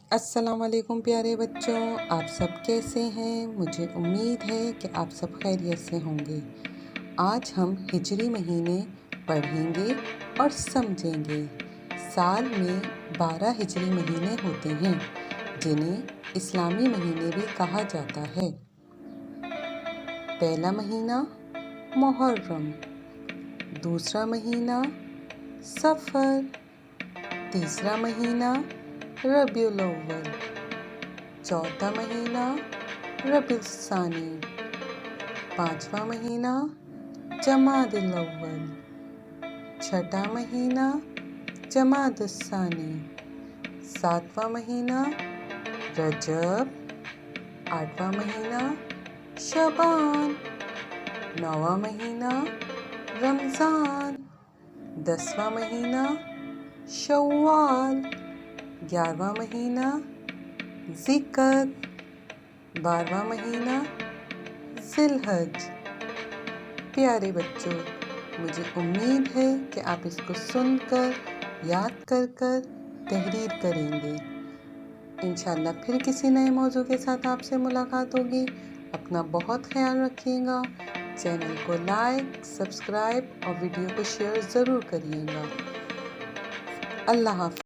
السلام علیکم پیارے بچوں، آپ سب کیسے ہیں؟ مجھے امید ہے کہ آپ سب خیریت سے ہوں گے۔ آج ہم ہجری مہینے پڑھیں گے اور سمجھیں گے۔ سال میں 12 ہجری مہینے ہوتے ہیں جنہیں اسلامی مہینے بھی کہا جاتا ہے۔ پہلا مہینہ محرم، دوسرا مہینہ صفر، تیسرا مہینہ ربیع الاول، چوتھا مہینہ ربیع الثانی، پانچواں مہینہ جمادی الاول، چھٹا مہینہ جمادی الثانی، ساتواں مہینہ رجب، آٹھواں مہینہ شعبان، نواں مہینہ رمضان، 10واں مہینہ شوال، 11واں مہینہ ذی-القعدہ، 12واں مہینہ ذی الحجہ۔ پیارے بچوں، مجھے امید ہے کہ آپ اس کو سن کر، یاد کر کر تحریر کریں گے۔ انشاءاللہ پھر کسی نئے موضوع کے ساتھ آپ سے ملاقات ہوگی۔ اپنا بہت خیال رکھیے گا۔ چینل کو لائک، سبسکرائب اور ویڈیو کو شیئر ضرور کریے گا۔ اللہ حافظ۔